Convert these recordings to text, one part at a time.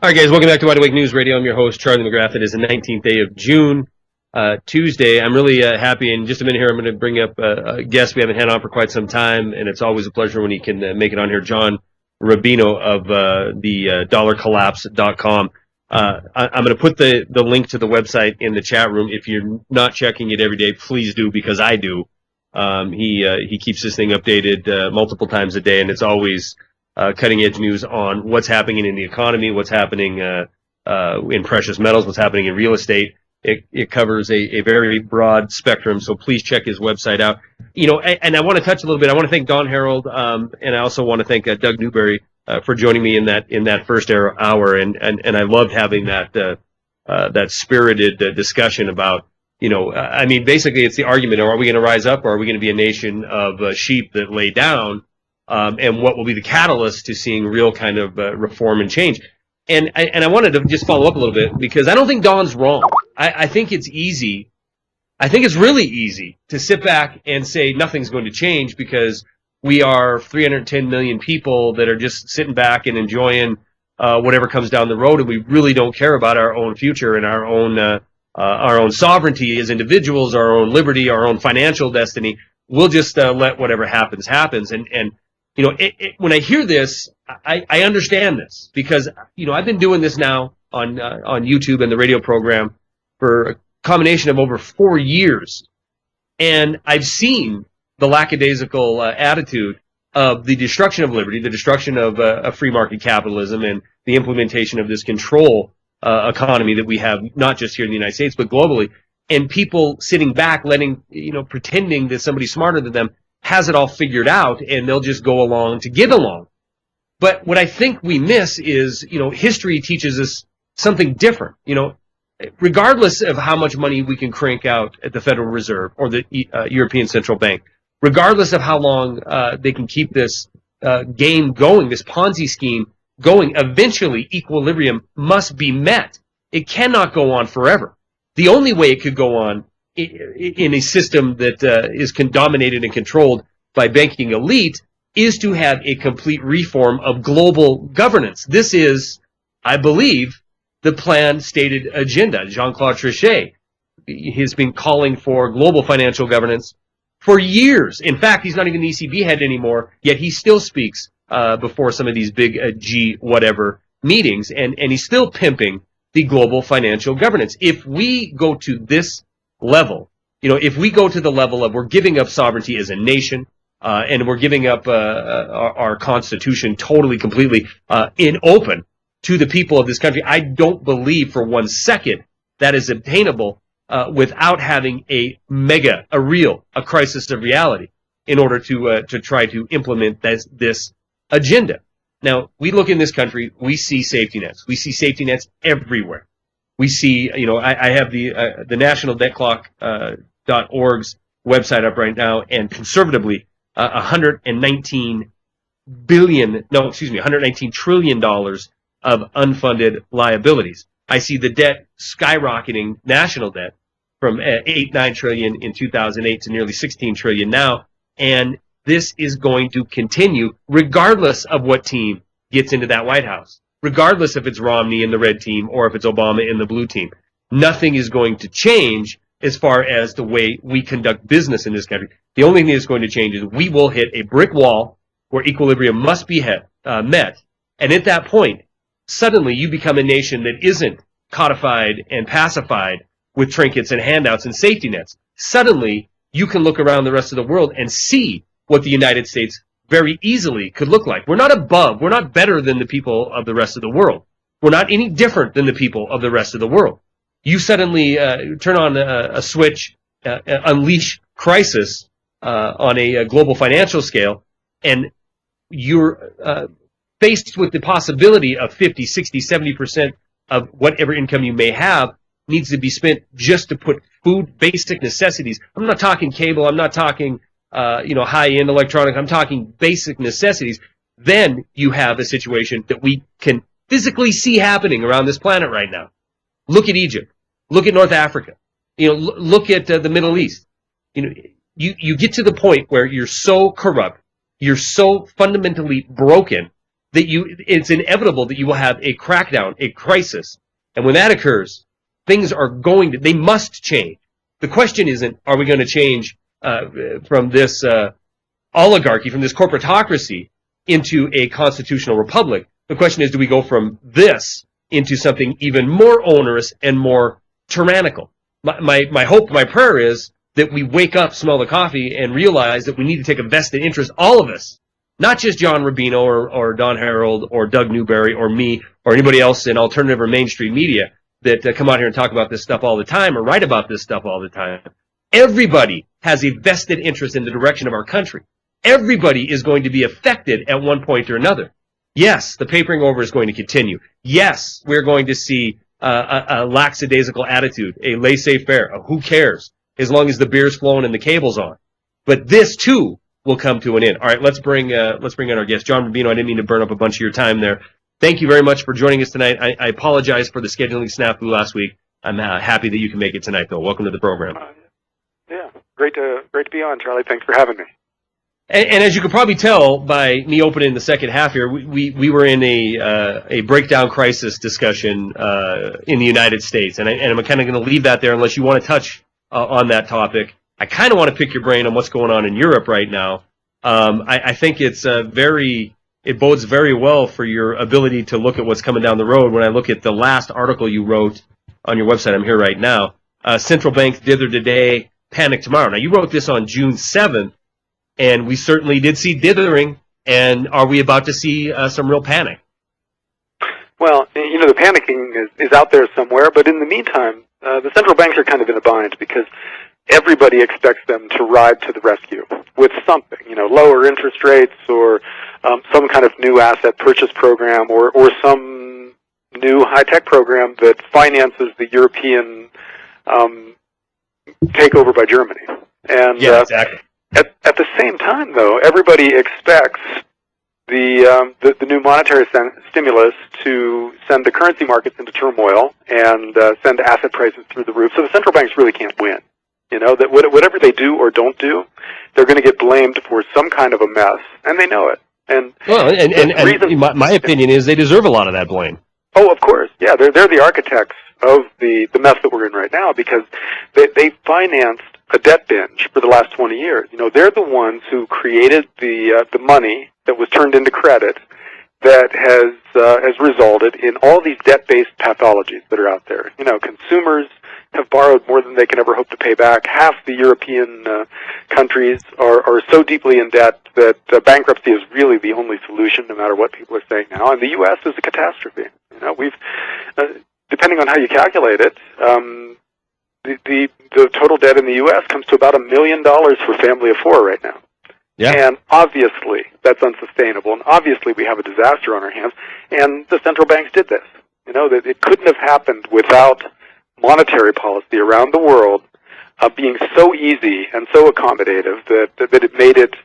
All right, guys, welcome back to Wide Awake News Radio. I'm your host, Charlie McGrath. It is the 19th day of June, Tuesday. I'm really happy. In just a minute here, I'm going to bring up a guest we haven't had on for quite some time, and it's always a pleasure when he can make it on here, John Robino of the dollarcollapse.com. I'm going to put the link to the website in the chat room. If you're not checking it every day, please do, because I do. He keeps this thing updated multiple times a day, and it's always cutting edge news on what's happening in the economy, what's happening in precious metals, what's happening in real estate. It covers a very broad spectrum, so please check his website out. And I want to touch a little bit. I want to thank Don Harold, and I also want to thank Doug Newberry for joining me in that first hour. And I loved having that spirited discussion about, basically it's the argument: are we going to rise up, or are we going to be a nation of sheep that lay down? And what will be the catalyst to seeing real kind of reform and change. And I wanted to just follow up a little bit, because I don't think Don's wrong. I think it's easy. I think it's really easy to sit back and say nothing's going to change because we are 310 million people that are just sitting back and enjoying whatever comes down the road, and we really don't care about our own future and our own sovereignty as individuals, our own liberty, our own financial destiny. We'll just let whatever happens. And when I hear this, I understand this, because, I've been doing this now on YouTube and the radio program for a combination of over 4 years. And I've seen the lackadaisical attitude of the destruction of liberty, the destruction of a free market capitalism, and the implementation of this control economy that we have, not just here in the United States, but globally. And people sitting back, pretending that somebody smarter than them has it all figured out, and they'll just go along to get along. But what I think we miss is, history teaches us something different. Regardless of how much money we can crank out at the Federal Reserve or the European Central Bank, regardless of how long they can keep this game going, this Ponzi scheme going, eventually equilibrium must be met. It cannot go on forever. The only way it could go on in a system that is dominated and controlled by banking elite is to have a complete reform of global governance. This is, I believe, the planned stated agenda. Jean-Claude Trichet has been calling for global financial governance for years. In fact, he's not even the ECB head anymore, yet he still speaks before some of these big G whatever meetings, and he's still pimping the global financial governance. If we go to this level, if we go to the level of we're giving up sovereignty as a nation, and we're giving up our Constitution totally, completely in open to the people of this country, I don't believe for 1 second that is obtainable without having a crisis of reality in order to try to implement this agenda. Now, we look in this country, we see safety nets. We see safety nets everywhere. We see, I have the nationaldebtclock.org's website up right now, and conservatively, $119 trillion of unfunded liabilities. I see the debt skyrocketing, national debt, from 9 trillion in 2008 to nearly 16 trillion now, and this is going to continue regardless of what team gets into that White House, regardless if it's Romney in the red team or if it's Obama in the blue team. Nothing is going to change as far as the way we conduct business in this country. The only thing that's going to change is we will hit a brick wall where equilibrium must be met. And at that point, suddenly you become a nation that isn't codified and pacified with trinkets and handouts and safety nets. Suddenly, you can look around the rest of the world and see what the United States very easily could look like. We're not above, we're not better than the people of the rest of the world. We're not any different than the people of the rest of the world. You suddenly turn on a switch, unleash crisis on a global financial scale, and you're faced with the possibility of 50, 60, 70% of whatever income you may have needs to be spent just to put food, basic necessities. I'm not talking cable, I'm not talking high-end electronics, I'm talking basic necessities. Then you have a situation that we can physically see happening around this planet right now. Look at Egypt. Look at North Africa. Look at the Middle East. You get to the point where you're so corrupt, you're so fundamentally broken that it's inevitable that you will have a crackdown, a crisis. And when that occurs, things they must change. The question isn't, are we going to change from this oligarchy, from this corporatocracy, into a constitutional republic? The question is, do we go from this into something even more onerous and more tyrannical? My hope, my prayer is that we wake up, smell the coffee, and realize that we need to take a vested interest, all of us, not just John Robino or Don Harold or Doug Newberry or me or anybody else in alternative or mainstream media that come out here and talk about this stuff all the time or write about this stuff all the time. Everybody has a vested interest in the direction of our country. Everybody is going to be affected at one point or another. Yes, the papering over is going to continue. Yes, we're going to see a lackadaisical attitude, a laissez-faire, a who cares, as long as the beer's flowing and the cable's on. But this, too, will come to an end. All right, let's bring in our guest, John Robino. I didn't mean to burn up a bunch of your time there. Thank you very much for joining us tonight. I apologize for the scheduling snafu last week. I'm happy that you can make it tonight, though. Welcome to the program. Yeah, great to be on, Charlie. Thanks for having me. And as you could probably tell by me opening the second half here, we were in a breakdown crisis discussion in the United States, and I'm kind of going to leave that there unless you want to touch on that topic. I kind of want to pick your brain on what's going on in Europe right now. I think it bodes very well for your ability to look at what's coming down the road. When I look at the last article you wrote on your website, I'm here right now. Central banks dither today, panic tomorrow. Now, you wrote this on June 7th. And we certainly did see dithering, and are we about to see some real panic? Well, the panicking is out there somewhere, but in the meantime, the central banks are kind of in a bind because everybody expects them to ride to the rescue with something, lower interest rates or some kind of new asset purchase program or some new high-tech program that finances the European takeover by Germany. And, yeah, exactly. At the same time, though, everybody expects the new monetary stimulus to send the currency markets into turmoil and send asset prices through the roof. So the central banks really can't win. That whatever they do or don't do, they're going to get blamed for some kind of a mess, and they know it. And my opinion is they deserve a lot of that blame. Oh, of course, yeah, they're the architects of the mess that we're in right now because they financed a debt binge for the last 20 years. They're the ones who created the money that was turned into credit that has resulted in all these debt-based pathologies that are out there. Consumers have borrowed more than they can ever hope to pay back. Half the European countries are so deeply in debt that bankruptcy is really the only solution, no matter what people are saying now. And the U.S. is a catastrophe. We've, depending on how you calculate it, the total debt in the U.S. comes to about $1 million for a family of four right now. Yeah. And obviously, that's unsustainable. And obviously, we have a disaster on our hands. And the central banks did this. That it couldn't have happened without monetary policy around the world being so easy and so accommodative that it made it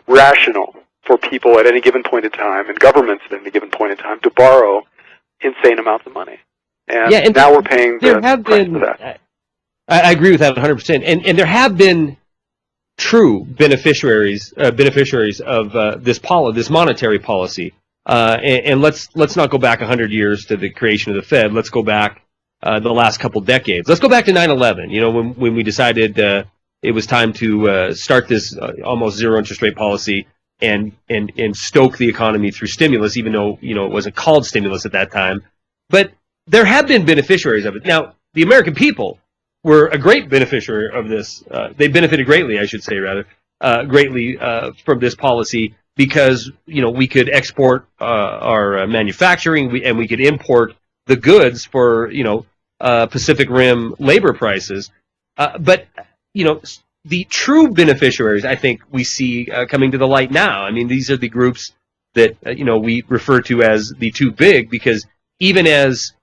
rational for people at any given point in time and governments at any given point in time to borrow insane amounts of money. And now we're paying the price for that. I agree with that 100%. And there have been true beneficiaries of this monetary policy. And let's not go back 100 years to the creation of the Fed. Let's go back the last couple decades. Let's go back to 9/11. When we decided it was time to start this almost zero interest rate policy and stoke the economy through stimulus, even though it wasn't called stimulus at that time. But there have been beneficiaries of it. Now, the American people were a great beneficiary of this. They benefited greatly, I should say, greatly from this policy because, we could export our manufacturing and we could import the goods for, Pacific Rim labor prices. But the true beneficiaries, I think, we see coming to the light now. I mean, these are the groups that, we refer to as the too big because even as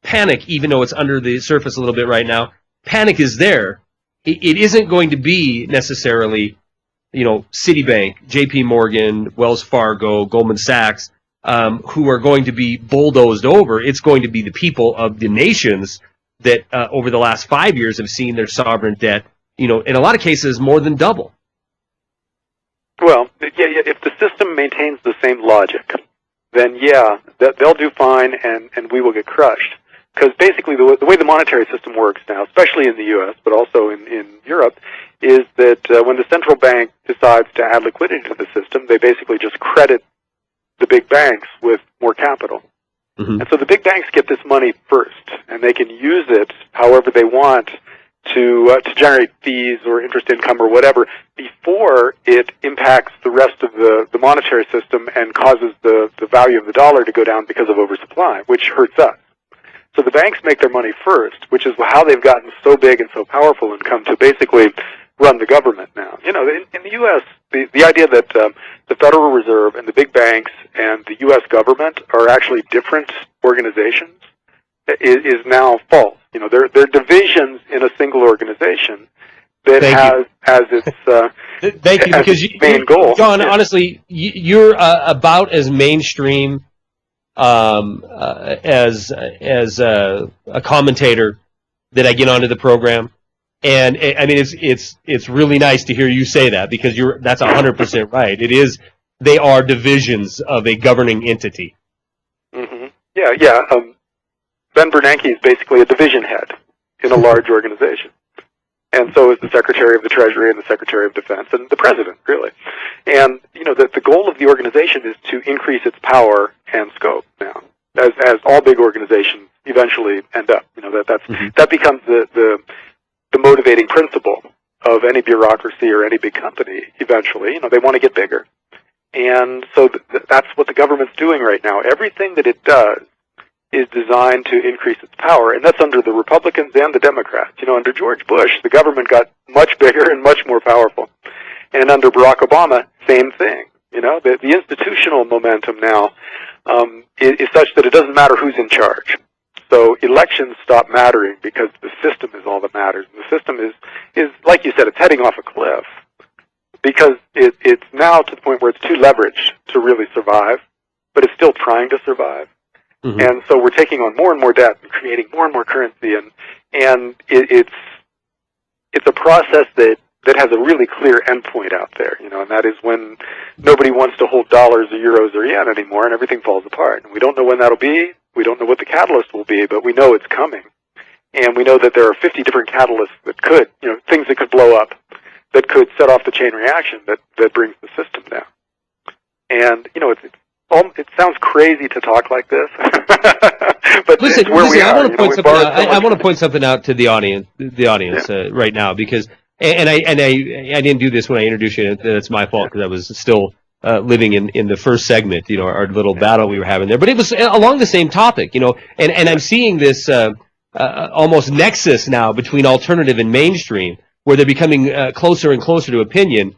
panic, even though it's under the surface a little bit right now, panic is there. It isn't going to be necessarily, Citibank, J.P. Morgan, Wells Fargo, Goldman Sachs, who are going to be bulldozed over. It's going to be the people of the nations that over the last 5 years have seen their sovereign debt, in a lot of cases, more than double. Well, if the system maintains the same logic then yeah, they'll do fine, and we will get crushed. Because basically the way the monetary system works now, especially in the U.S., but also in Europe, is that when the central bank decides to add liquidity to the system, they basically just credit the big banks with more capital. Mm-hmm. And so the big banks get this money first, and they can use it however they want to generate fees or interest income or whatever before it impacts the rest of the monetary system and causes the value of the dollar to go down because of oversupply, which hurts us. So the banks make their money first, which is how they've gotten so big and so powerful and come to basically run the government now. You know, in the U.S., the idea that the Federal Reserve and the big banks and the U.S. government are actually different organizations is now false. You know, they're divisions in a single organization that has as its Thank you, because main goal. John, honestly, you're about as mainstream as a commentator that I get onto the program, and I mean it's really nice to hear you say that, because that's 100% right. It is, they are divisions of a governing entity. Mm-hmm. Yeah. Ben Bernanke is basically a division head in a large organization. And so is the Secretary of the Treasury and the Secretary of Defense and the President, really. And, you know, the goal of the organization is to increase its power and scope now, as all big organizations eventually end up. You know, that becomes the motivating principle of any bureaucracy or any big company eventually. You know, they want to get bigger. And so that's what the government's doing right now. Everything that it does is designed to increase its power, and that's under the Republicans and the Democrats. You know, under George Bush, the government got much bigger and much more powerful. And under Barack Obama, same thing. You know, the institutional momentum now is such that it doesn't matter who's in charge. So elections stop mattering because the system is all that matters. And the system is, like you said, it's heading off a cliff because it's now to the point where it's too leveraged to really survive, but it's still trying to survive. Mm-hmm. And so we're taking on more and more debt and creating more and more currency, and it's a process that has a really clear endpoint out there, you know, and that is when nobody wants to hold dollars or euros or yen anymore, and everything falls apart. And we don't know when that'll be. We don't know what the catalyst will be, but we know it's coming. And we know that there are 50 different catalysts that could, you know, things that could blow up, that could set off the chain reaction that brings the system down. And, you know, it sounds crazy to talk like this, but listen, we are. I want to point something out to the audience, right now, because and I didn't do this when I introduced you. That's my fault, because I was still living in the first segment, you know, our little battle we were having there. But it was along the same topic, you know, and I'm seeing this almost nexus now between alternative and mainstream, where they're becoming closer and closer to opinion.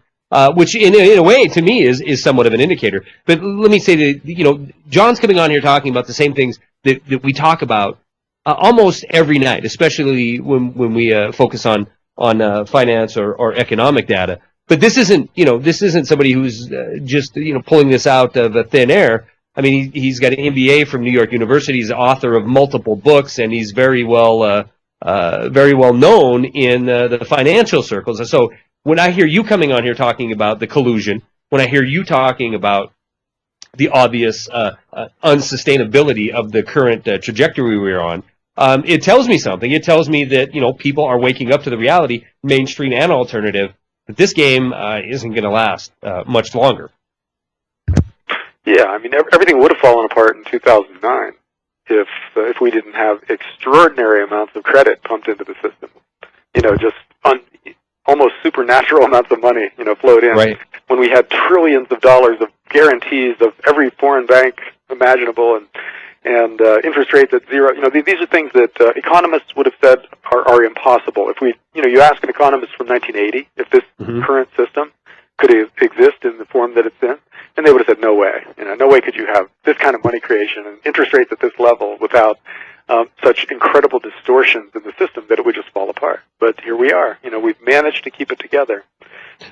Which in a way, to me, is somewhat of an indicator. But let me say that, you know, John's coming on here talking about the same things that we talk about almost every night, especially when we focus on finance or economic data. But this isn't somebody who's just, you know, pulling this out of thin air. I mean, he's got an MBA from New York University. He's the author of multiple books, and he's very well known in the financial circles. And so, when I hear you coming on here talking about the collusion, when I hear you talking about the obvious unsustainability of the current trajectory we're on, it tells me something. It tells me that, you know, people are waking up to the reality, mainstream and alternative, that this game isn't going to last much longer. Yeah, I mean, everything would have fallen apart in 2009 if we didn't have extraordinary amounts of credit pumped into the system. You know, just almost supernatural amounts of money, you know, flowed in. Right. When we had trillions of dollars of guarantees of every foreign bank imaginable, and interest rates at zero. You know, these are things that economists would have said are impossible. If we, you know, you ask an economist from 1980 if this current system could exist in the form that it's in, and they would have said, no way. You know, no way could you have this kind of money creation and interest rates at this level without such incredible distortions in the system that it would just fall apart. But here we are. You know, we've managed to keep it together.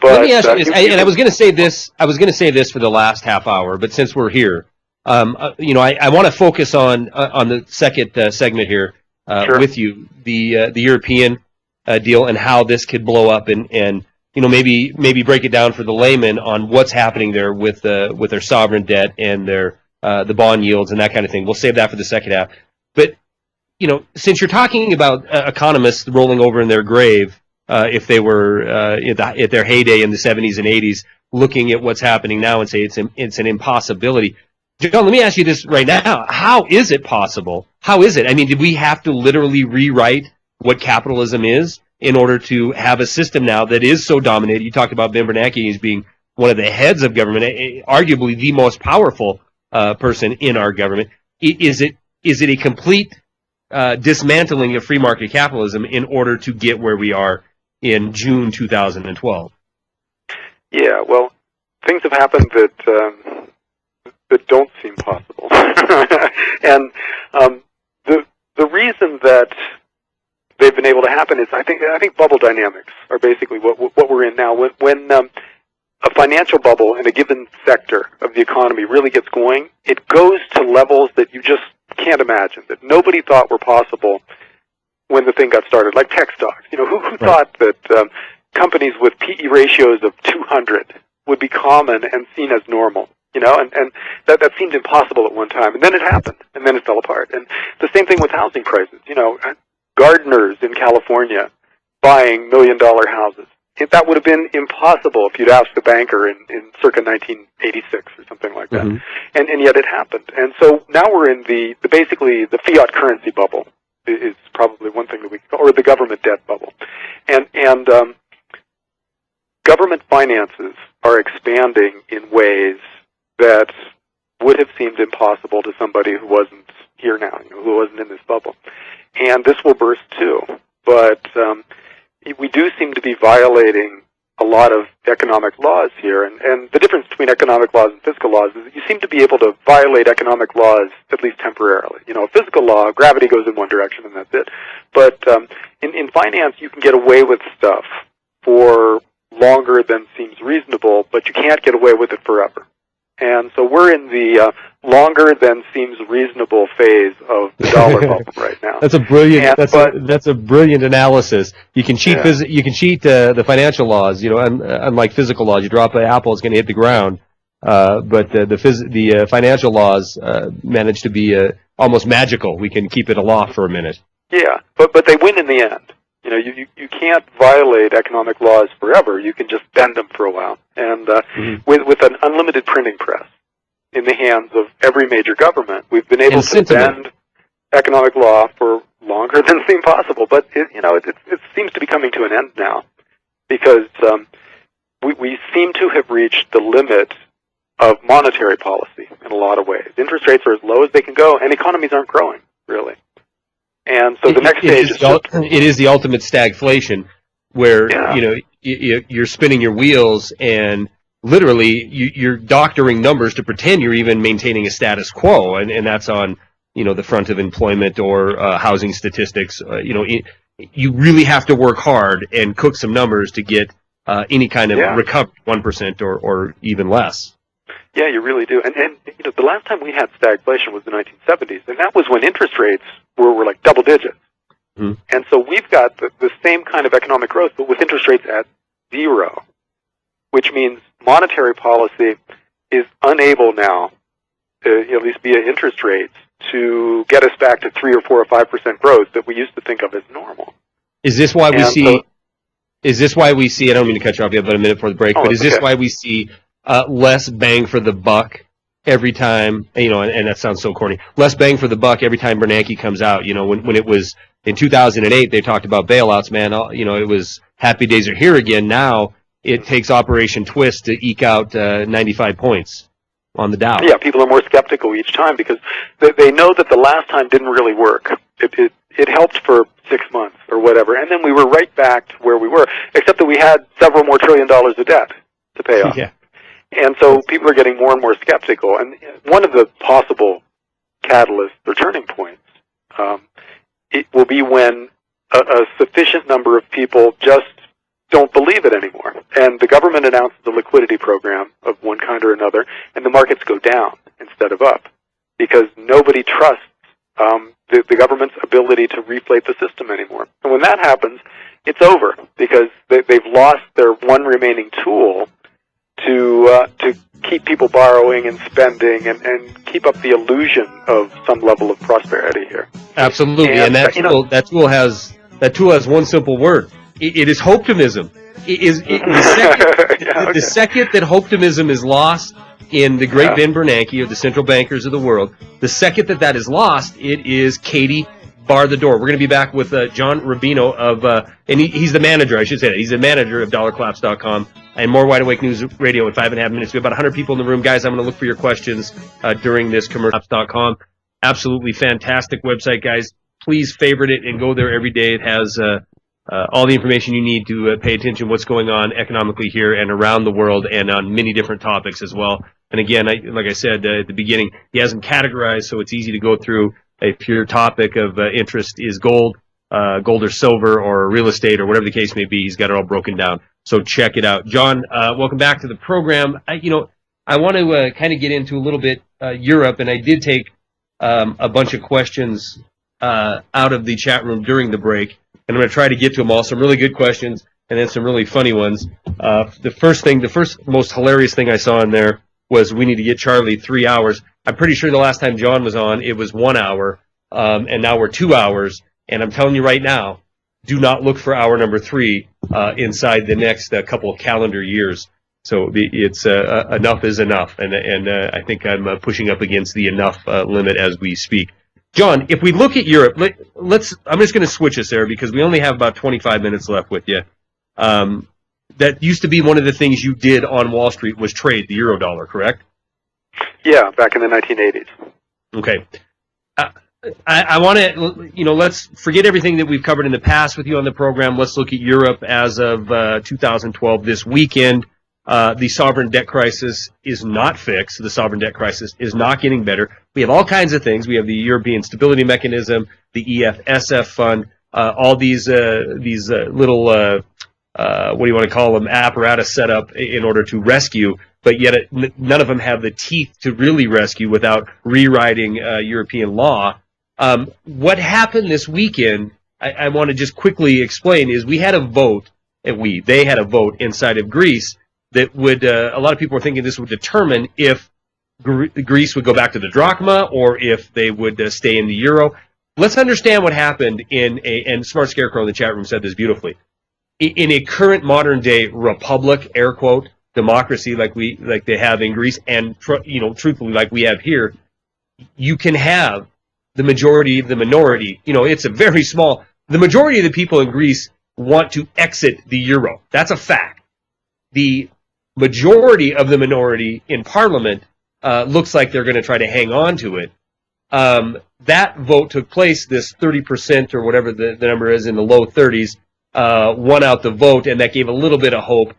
But, let me ask you this, and I was going to say this. I was going to say this for the last half hour, but since we're here, you know, I want to focus on the second segment here with you, the European deal and how this could blow up, and you know, maybe break it down for the layman on what's happening there with their sovereign debt and their the bond yields and that kind of thing. We'll save that for the second half. But, since you're talking about economists rolling over in their grave, if they were at their heyday in the 70s and 80s, looking at what's happening now and say it's an impossibility. John, let me ask you this right now. How is it possible? How is it? I mean, did we have to literally rewrite what capitalism is in order to have a system now that is so dominated? You talked about Ben Bernanke as being one of the heads of government, arguably the most powerful person in our government. Is it a complete dismantling of free market capitalism in order to get where we are in June 2012? Yeah, well, things have happened that don't seem possible, and the reason that they've been able to happen is I think bubble dynamics are basically what we're in now. When a financial bubble in a given sector of the economy really gets going, it goes to levels that you just can't imagine, that nobody thought were possible when the thing got started, like tech stocks. Who thought that companies with PE ratios of 200 would be common and seen as normal? And that seemed impossible at one time, and then it happened, and then it fell apart. And the same thing with housing prices. Gardeners in California buying $1 million houses. That would have been impossible if you'd asked the banker in circa 1986 or something like that. Mm-hmm. And yet it happened. And so now we're in basically the fiat currency bubble is probably one thing that we call, or the government debt bubble. And government finances are expanding in ways that would have seemed impossible to somebody who wasn't here now, who wasn't in this bubble. And this will burst too. But we do seem to be violating a lot of economic laws here. And the difference between economic laws and physical laws is that you seem to be able to violate economic laws at least temporarily. A physical law, gravity goes in one direction and that's it. But in finance, you can get away with stuff for longer than seems reasonable, but you can't get away with it forever. And so we're in the longer than seems reasonable phase of the dollar bubble right now. That's a brilliant. That's a brilliant analysis. You can cheat. Yeah. You can cheat the financial laws. Unlike physical laws, you drop an apple, it's going to hit the ground. But the financial laws manage to be almost magical. We can keep it aloft for a minute. Yeah, but they win in the end. You can't violate economic laws forever. You can just bend them for a while. And with an unlimited printing press in the hands of every major government, we've been able to bend economic law for longer than seemed possible. But it seems to be coming to an end now because we seem to have reached the limit of monetary policy in a lot of ways. Interest rates are as low as they can go, and economies aren't growing, really. And so the next stage it is the ultimate stagflation, where you're spinning your wheels and literally you're doctoring numbers to pretend you're even maintaining a status quo, and that's on the front of employment or housing statistics. You really have to work hard and cook some numbers to get any kind of recovery, 1% or even less. Yeah, you really do. And the last time we had stagflation was the 1970s, and that was when interest rates were like double digits. Mm-hmm. And so we've got the same kind of economic growth, but with interest rates at zero, which means monetary policy is unable now, at least via interest rates, to get us back to 3 or 4 or 5% growth that we used to think of as normal. Is this why we see? Is this why we see? I don't mean to cut you off. You have about a minute for the break, but is this why we see less bang for the buck every time? And that sounds so corny. Less bang for the buck every time Bernanke comes out. When it was in 2008, they talked about bailouts. Man, it was happy days are here again. Now it takes Operation Twist to eke out 95 points on the Dow. Yeah, people are more skeptical each time because they know that the last time didn't really work. It helped for 6 months or whatever, and then we were right back to where we were, except that we had several more $1 trillion of debt to pay off. Yeah. And so people are getting more and more skeptical. And one of the possible catalysts or turning points it will be when a sufficient number of people just don't believe it anymore. And the government announces a liquidity program of one kind or another, and the markets go down instead of up because nobody trusts the government's ability to reflate the system anymore. And when that happens, it's over because they've lost their one remaining tool to keep people borrowing and spending and keep up the illusion of some level of prosperity here. Absolutely, and that tool has one simple word. It is hoptimism. The second that hoptimism is lost in the great Ben Bernanke of the central bankers of the world, the second that is lost, it is Katie, bar the door. We're going to be back with John Robino and he's the manager, I should say that. He's the manager of dollarclaps.com and more Wide Awake News Radio in 5.5 minutes. We have about 100 people in the room. Guys, I'm going to look for your questions during this commercial.com. Absolutely fantastic website, guys. Please favorite it and go there every day. It has all the information you need to pay attention to what's going on economically here and around the world and on many different topics as well. And again, like I said at the beginning, he hasn't categorized, so it's easy to go through. If your topic of interest is gold or silver or real estate or whatever the case may be, he's got it all broken down. So check it out. John, welcome back to the program. I want to kind of get into a little bit Europe, and I did take a bunch of questions out of the chat room during the break, and I'm going to try to get to them all. Some really good questions and then some really funny ones. The first most hilarious thing I saw in there was we need to get Charlie 3 hours. I'm pretty sure the last time John was on, it was 1 hour, and now we're 2 hours. And I'm telling you right now, do not look for hour number 3 inside the next couple of calendar years. So it's enough is enough, and I think I'm pushing up against the enough limit as we speak. John, if we look at Europe, I'm just going to switch us there because we only have about 25 minutes left with you. That used to be one of the things you did on Wall Street was trade the euro dollar, correct? Yeah, back in the 1980s. Okay. I want to, let's forget everything that we've covered in the past with you on the program. Let's look at Europe as of 2012 this weekend. The sovereign debt crisis is not fixed. The sovereign debt crisis is not getting better. We have all kinds of things. We have the European Stability Mechanism, the EFSF fund, all these little, what do you want to call them, apparatus set up in order to rescue, but yet none of them have the teeth to really rescue without rewriting European law. What happened this weekend, I want to just quickly explain, is we had a vote, they had a vote inside of Greece that would, a lot of people were thinking this would determine if Greece would go back to the drachma or if they would stay in the euro. Let's understand what happened and Smart Scarecrow in the chat room said this beautifully. In a current modern day republic, air quote, democracy like they have in Greece and, truthfully like we have here, you can have the majority of the minority. It's a very small, the majority of the people in Greece want to exit the euro. That's a fact. The majority of the minority in parliament looks like they're going to try to hang on to it. That vote took place, this 30% or whatever the number is in the low 30s, won out the vote, and that gave a little bit of hope.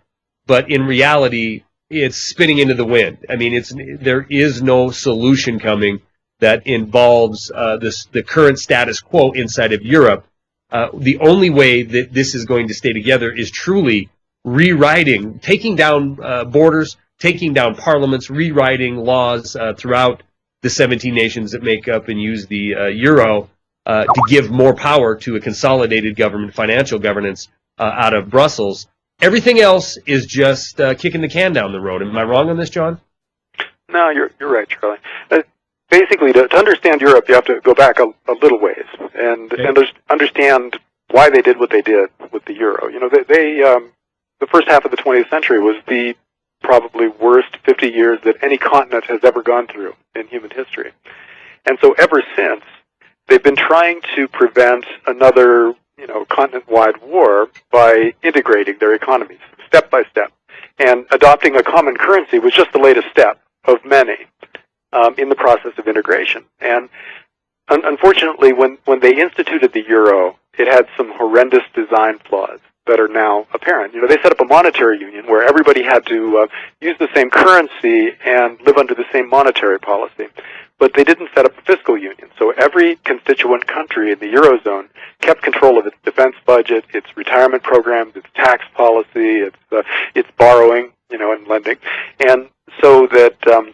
But in reality, it's spinning into the wind. I mean, there is no solution coming that involves the current status quo inside of Europe. The only way that this is going to stay together is truly rewriting, taking down borders, taking down parliaments, rewriting laws throughout the 17 nations that make up and use the euro to give more power to a consolidated government, financial governance out of Brussels. Everything else is just kicking the can down the road. Am I wrong on this, John? No, you're right, Charlie. Basically, to understand Europe, you have to go back a little ways and understand why they did what they did with the euro. The first half of the 20th century was the probably worst 50 years that any continent has ever gone through in human history. And so ever since, they've been trying to prevent another, continent-wide war by integrating their economies step by step. And adopting a common currency was just the latest step of many in the process of integration. And unfortunately, when they instituted the euro, it had some horrendous design flaws that are now apparent. They set up a monetary union where everybody had to use the same currency and live under the same monetary policy. But they didn't set up a fiscal union. So every constituent country in the Eurozone kept control of its defense budget, its retirement programs, its tax policy, its borrowing, and lending. And so that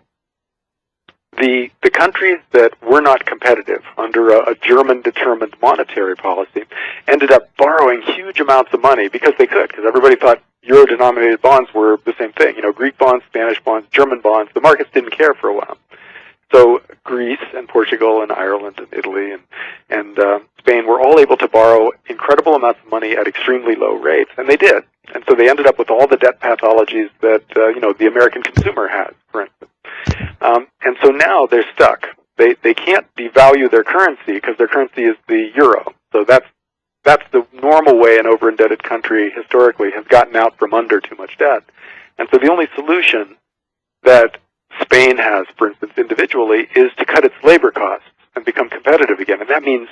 the countries that were not competitive under a German-determined monetary policy ended up borrowing huge amounts of money because they could, because everybody thought euro-denominated bonds were the same thing. Greek bonds, Spanish bonds, German bonds. The markets didn't care for a while. So Greece and Portugal and Ireland and Italy and Spain were all able to borrow incredible amounts of money at extremely low rates, and they did. And so they ended up with all the debt pathologies that the American consumer has, for instance. And so now they're stuck. They can't devalue their currency because their currency is the euro. So that's the normal way an over-indebted country historically has gotten out from under too much debt. And so the only solution that Spain has, for instance, individually, is to cut its labor costs and become competitive again. And that means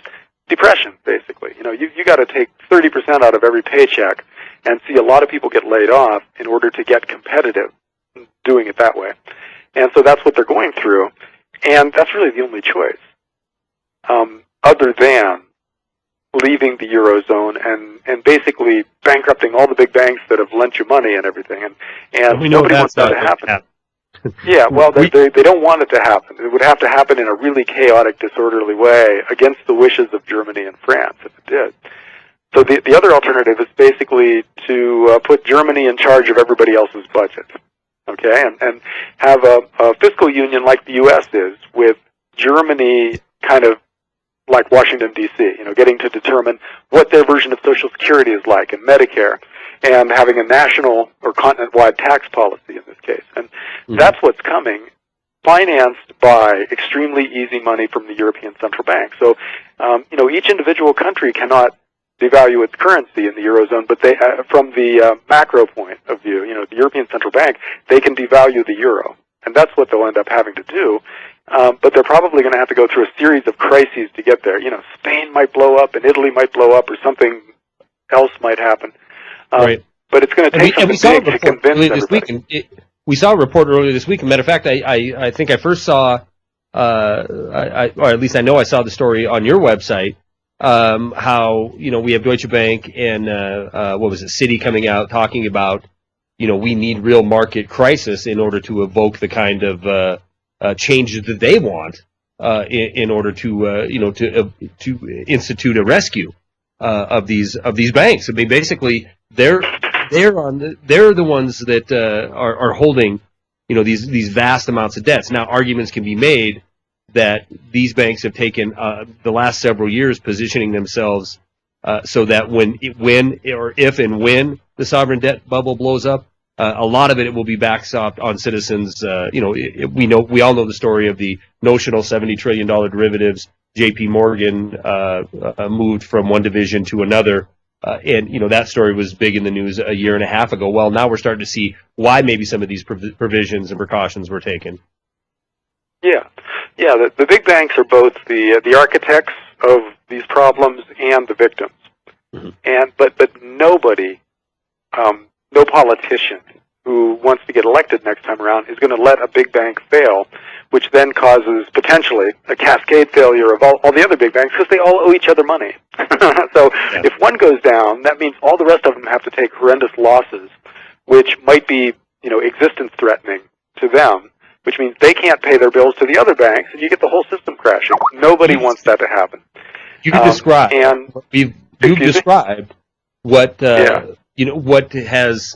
depression, basically. You got to take 30% out of every paycheck and see a lot of people get laid off in order to get competitive doing it that way. And so that's what they're going through. And that's really the only choice, other than leaving the Eurozone and basically bankrupting all the big banks that have lent you money and everything. And nobody wants that to happen. Yeah, well, they don't want it to happen. It would have to happen in a really chaotic, disorderly way against the wishes of Germany and France if it did. So the other alternative is basically to put Germany in charge of everybody else's budget, okay, and have a fiscal union like the U.S. is, with Germany kind of like Washington, D.C., getting to determine what their version of Social Security is like and Medicare, and having a national or continent-wide tax policy in this case. And that's what's coming, financed by extremely easy money from the European Central Bank. So, each individual country cannot devalue its currency in the Eurozone, but they, from the macro point of view, the European Central Bank, they can devalue the euro. And that's what they'll end up having to do. But they're probably going to have to go through a series of crises to get there. Spain might blow up and Italy might blow up or something else might happen. Right. But it's going to take something big to convince everybody. We saw a report earlier this week. As a matter of fact, I think I first saw, or at least I know I saw the story on your website, how, we have Deutsche Bank and, Citi coming out talking about, we need real market crisis in order to evoke the kind of changes that they want in order to institute a rescue of these banks. I mean, basically, they're the ones that are holding these vast amounts of debts. Now, arguments can be made that these banks have taken the last several years positioning themselves so that if and when the sovereign debt bubble blows up, a lot of it will be backstopped on citizens. We all know the story of the notional $70 trillion derivatives. J.P. Morgan moved from one division to another, and that story was big in the news a year and a half ago. Well, now we're starting to see why maybe some of these provisions and precautions were taken. Yeah. The big banks are both the architects of these problems and the victims. Mm-hmm. But nobody, no politician who wants to get elected next time around is going to let a big bank fail, which then causes potentially a cascade failure of all the other big banks because they all owe each other money. So if one goes down, that means all the rest of them have to take horrendous losses, which might be existence threatening to them, which means they can't pay their bills to the other banks, and you get the whole system crashing. Nobody wants that to happen. You've described what what has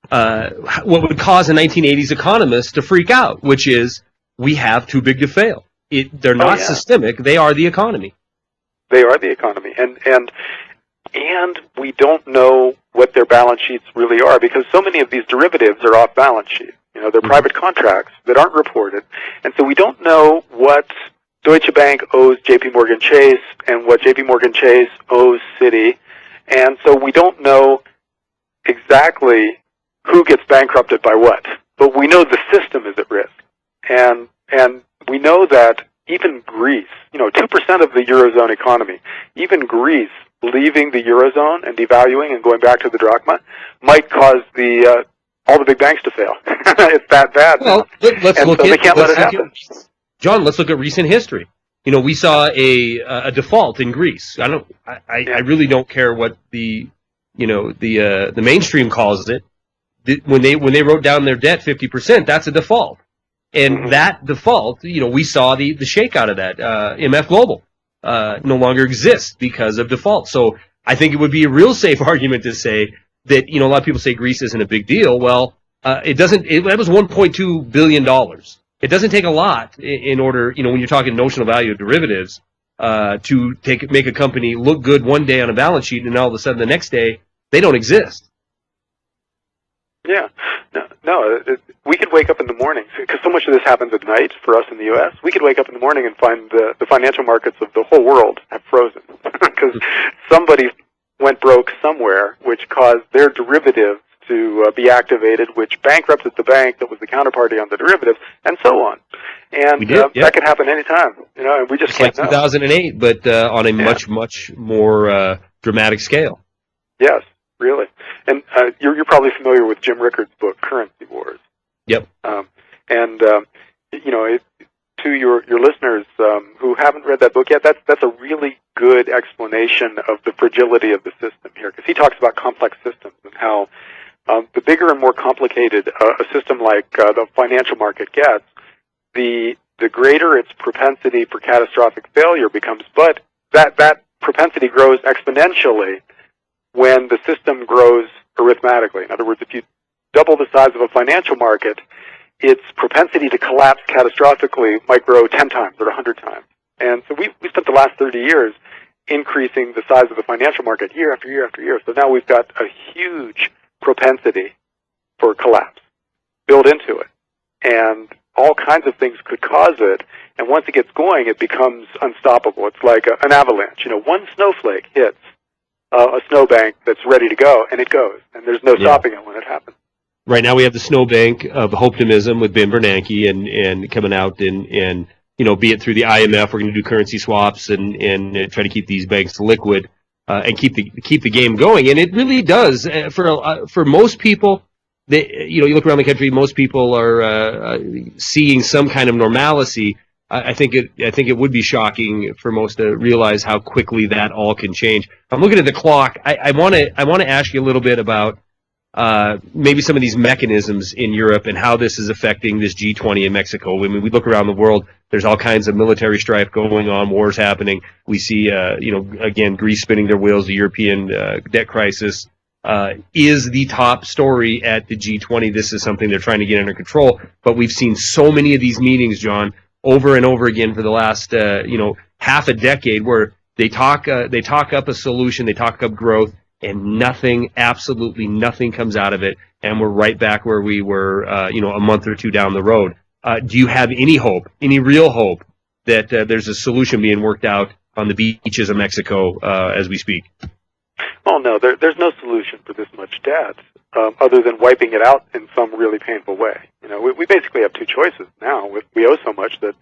what would cause a 1980s economist to freak out, which is we have too big to fail. They're not systemic; they are the economy. They are the economy, and we don't know what their balance sheets really are because so many of these derivatives are off balance sheet. They're private contracts that aren't reported, and so we don't know what Deutsche Bank owes J.P. Morgan Chase and what J.P. Morgan Chase owes Citi, and so we don't know exactly who gets bankrupted by what. But we know the system is at risk, and we know that even Greece, 2% of the Eurozone economy, even Greece leaving the Eurozone and devaluing and going back to the drachma might cause all the big banks to fail. It's that bad. Well, they can't let it happen. John, let's look at recent history. We saw a default in Greece. I really don't care what the mainstream calls it. When they wrote down their debt 50%, that's a default. And that default, we saw the shakeout of that. MF Global no longer exists because of default. So I think it would be a real safe argument to say that, a lot of people say Greece isn't a big deal. Well, that was $1.2 billion. It doesn't take a lot in order, when you're talking notional value of derivatives, to make a company look good one day on a balance sheet, and all of a sudden the next day they don't exist. Yeah. No, we could wake up in the morning, because so much of this happens at night for us in the U.S., we could wake up in the morning and find the financial markets of the whole world have frozen, because somebody went broke somewhere, which caused their derivatives to be activated, which bankrupted the bank that was the counterparty on the derivatives, and so on. And that could happen anytime, and we just can't know. Like 2008, but on a much more dramatic scale. Yes, really. And you're probably familiar with Jim Rickards' book, Currency Wars. Yep. To your listeners who haven't read that book yet, that's a really good explanation of the fragility of the system here, because he talks about complex systems and how the bigger and more complicated a system like the financial market gets, the greater its propensity for catastrophic failure becomes. But that propensity grows exponentially when the system grows arithmetically. In other words, if you double the size of a financial market, its propensity to collapse catastrophically might grow 10 times or 100 times. And so we spent the last 30 years increasing the size of the financial market year after year after year. So now we've got a huge propensity for collapse built into it. And all kinds of things could cause it. And once it gets going, it becomes unstoppable. It's like an avalanche. One snowflake hits a snowbank that's ready to go, and it goes. And there's no stopping it when it happens. Right now we have the snowbank of optimism with Ben Bernanke and coming out and be it through the IMF, we're going to do currency swaps and try to keep these banks liquid and keep the game going. And it really does for most people. You look around the country, most people are seeing some kind of normalcy. I think it would be shocking for most to realize how quickly that all can change. I'm looking at the clock. I want to ask you a little bit about maybe some of these mechanisms in Europe and how this is affecting this G20 in Mexico. I mean, we look around the world, there's all kinds of military strife going on, wars happening. We see, again, Greece spinning their wheels, the European debt crisis is the top story at the G20. This is something they're trying to get under control. But we've seen so many of these meetings, John, over and over again for the last, half a decade where they talk up a solution, they talk up growth, and absolutely nothing comes out of it, and we're right back where we were, a month or two down the road. Do you have any hope, any real hope, that there's a solution being worked out on the beaches of Mexico as we speak? Oh, no, there's no solution for this much debt other than wiping it out in some really painful way. We basically have two choices now. We owe so much that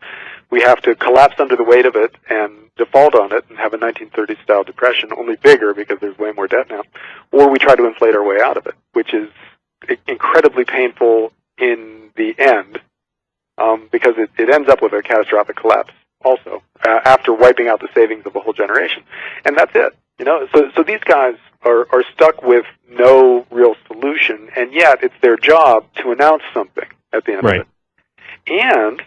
we have to collapse under the weight of it and default on it and have a 1930s-style depression, only bigger because there's way more debt now, or we try to inflate our way out of it, which is incredibly painful in the end because it ends up with a catastrophic collapse also after wiping out the savings of a whole generation. And that's it. So these guys are stuck with no real solution, and yet it's their job to announce something at the end of it. And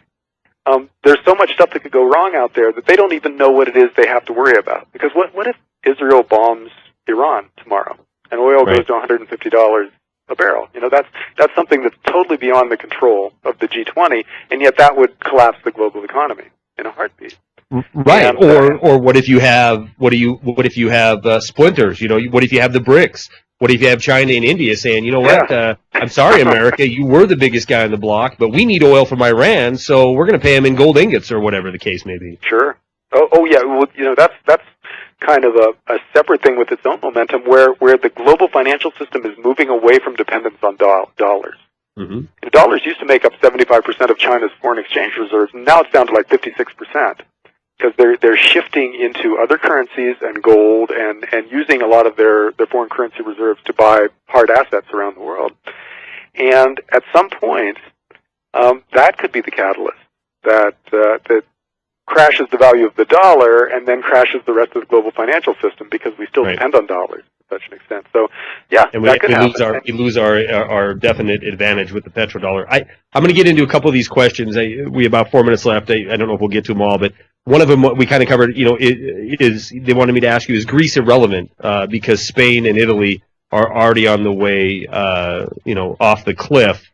there's so much stuff that could go wrong out there that they don't even know what it is they have to worry about. Because what if Israel bombs Iran tomorrow and oil goes to $150 a barrel? That's something that's totally beyond the control of the G20, and yet that would collapse the global economy in a heartbeat. Right. And, or what if you have splinters? What if you have the BRICS? What if you have China and India saying, I'm sorry, America, you were the biggest guy on the block, but we need oil from Iran, so we're going to pay them in gold ingots or whatever the case may be. Sure. Oh yeah. Well, that's kind of a separate thing with its own momentum, where the global financial system is moving away from dependence on dollars. Mm-hmm. The dollars used to make up 75% of China's foreign exchange reserves, and now it's down to like 56%. Because they're shifting into other currencies and gold and using a lot of their foreign currency reserves to buy hard assets around the world. And at some point, that could be the catalyst that crashes the value of the dollar and then crashes the rest of the global financial system because we still depend on dollars. such an extent. So, yeah, and that could happen. we lose our definite advantage with the petrodollar. I'm going to get into a couple of these questions. We have about 4 minutes left. I don't know if we'll get to them all, but one of them we kind of covered. Is they wanted me to ask you, is Greece irrelevant because Spain and Italy are already on the way off the cliff?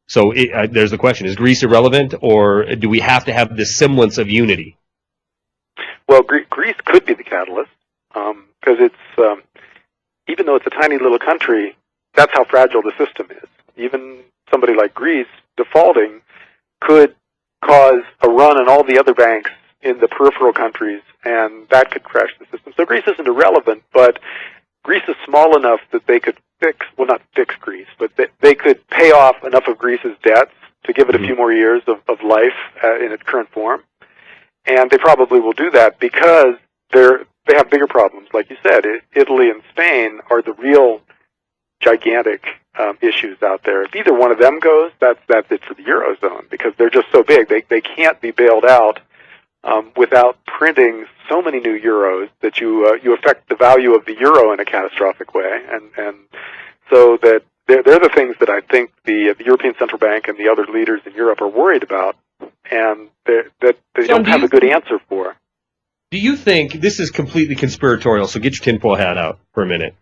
So there's the question: is Greece irrelevant, or do we have to have this semblance of unity? Well, Greece could be the catalyst because it's even though it's a tiny little country, that's how fragile the system is. Even somebody like Greece defaulting could cause a run on all the other banks in the peripheral countries, and that could crash the system. So Greece isn't irrelevant, but Greece is small enough that they could not fix Greece, but they could pay off enough of Greece's debts to give it a few more years of life in its current form. And they probably will do that because they have bigger problems. Like you said, Italy and Spain are the real gigantic issues out there. If either one of them goes, that's it for the Eurozone, because they're just so big. They can't be bailed out without printing so many new euros that you affect the value of the euro in a catastrophic way. And so that they're the things that I think the European Central Bank and the other leaders in Europe are worried about, and that they don't have a good answer for. Do you think, this is completely conspiratorial, so get your tinfoil hat out for a minute.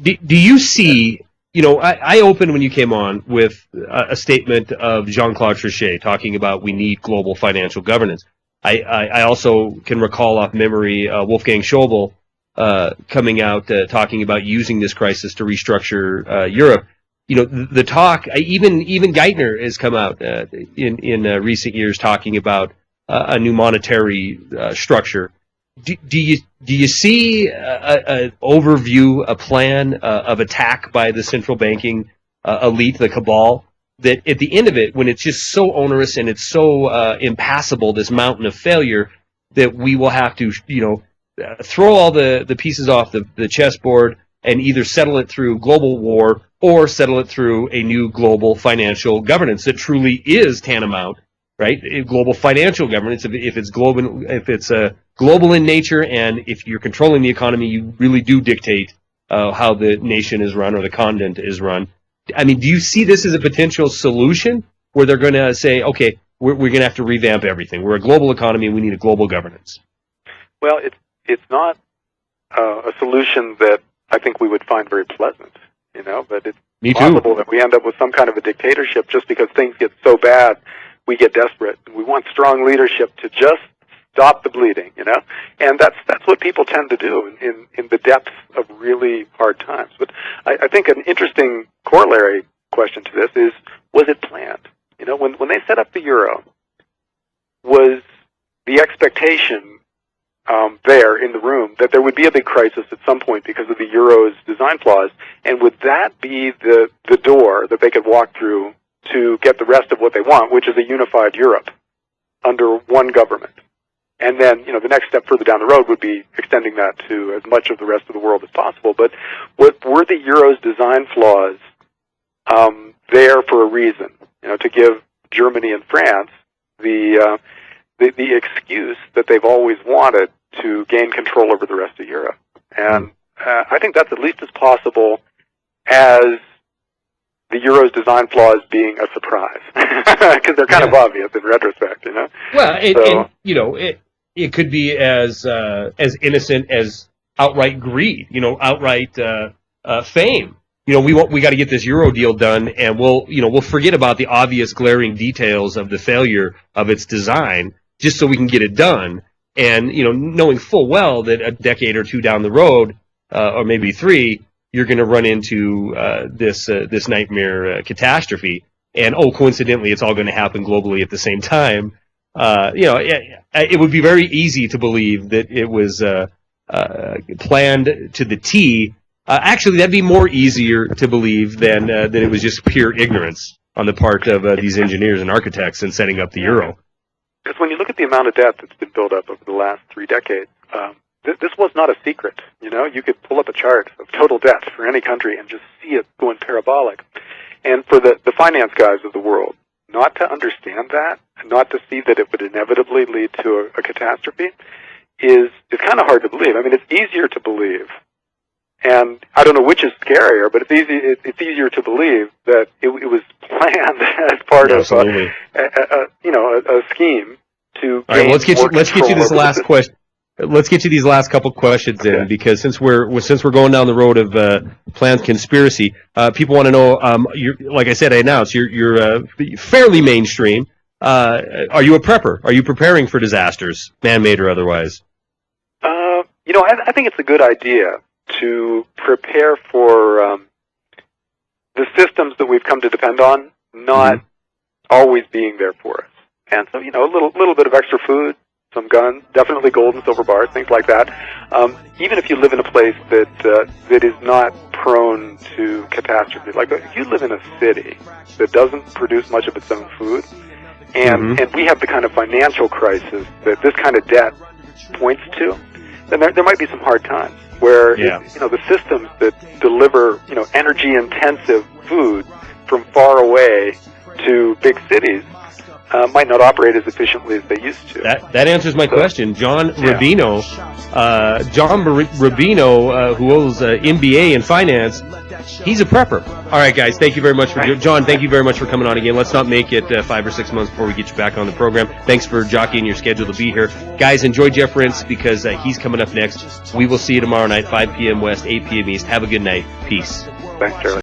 Do you see, I opened when you came on with a statement of Jean-Claude Trichet talking about we need global financial governance. I also can recall off memory Wolfgang Schäuble coming out talking about using this crisis to restructure Europe. The talk, even Geithner has come out in recent years talking about a new monetary structure. Do you see an overview, a plan of attack by the central banking elite, the cabal, that at the end of it, when it's just so onerous and it's so impassable, this mountain of failure, that we will have to throw all the pieces off the chessboard and either settle it through global war or settle it through a new global financial governance that truly is tantamount, right? Global financial governance, if it's global in nature, and if you're controlling the economy, you really do dictate how the nation is run or the continent is run. I mean, do you see this as a potential solution where they're going to say, okay, we're going to have to revamp everything. We're a global economy and we need a global governance? Well, it's not a solution that I think we would find very pleasant, but it's possible that we end up with some kind of a dictatorship just because things get so bad, we get desperate. We want strong leadership to just stop the bleeding, and that's what people tend to do in the depths of really hard times. But I think an interesting corollary question to this is, was it planned? When they set up the euro, was the expectation there in the room that there would be a big crisis at some point because of the euro's design flaws, and would that be the door that they could walk through to get the rest of what they want, which is a unified Europe under one government? And then, the next step further down the road would be extending that to as much of the rest of the world as possible. But were the euro's design flaws there for a reason? To give Germany and France the excuse that they've always wanted to gain control over the rest of Europe. And I think that's at least as possible as the euro's design flaws being a surprise, because they're kind of obvious in retrospect, Well, it could be as innocent as outright greed, outright fame. We got to get this euro deal done, and we'll forget about the obvious glaring details of the failure of its design just so we can get it done. And knowing full well that a decade or two down the road, or maybe 3, you're going to run into this nightmare catastrophe. And coincidentally, it's all going to happen globally at the same time. It would be very easy to believe that it was planned to the T. Actually, that'd be more easier to believe than that it was just pure ignorance on the part of these engineers and architects in setting up the euro. Because when you look at the amount of debt that's been built up over the last 3 decades, this was not a secret. You could pull up a chart of total debt for any country and just see it going parabolic. And for the finance guys of the world not to understand that, and not to see that it would inevitably lead to a catastrophe, is kind of hard to believe. I mean, it's easier to believe And I don't know which is scarier, but it's easier to believe that it was planned as part of a scheme to. All right, well, let's get you this last question. Let's get you these last couple questions in, because since we're going down the road of planned conspiracy, people want to know. Like I said, I announced you're fairly mainstream. Are you a prepper? Are you preparing for disasters, man-made or otherwise? I think it's a good idea to prepare for the systems that we've come to depend on not always being there for us. And so, a little bit of extra food, some guns, definitely gold and silver bars, things like that. Even if you live in a place that is not prone to catastrophe, like if you live in a city that doesn't produce much of its own food, and we have the kind of financial crisis that this kind of debt points to, then there might be some hard times where the systems that deliver energy-intensive food from far away to big cities might not operate as efficiently as they used to. That answers my question. John Robino, who owns MBA in finance, he's a prepper. All right, guys, thank you very much for John. Thank you very much for coming on again. Let's not make it 5 or 6 months before we get you back on the program. Thanks for jockeying your schedule to be here, guys. Enjoy Jeff Rintz, because he's coming up next. We will see you tomorrow night, 5 p.m. West, 8 p.m. East. Have a good night. Peace. Thanks, Charlie.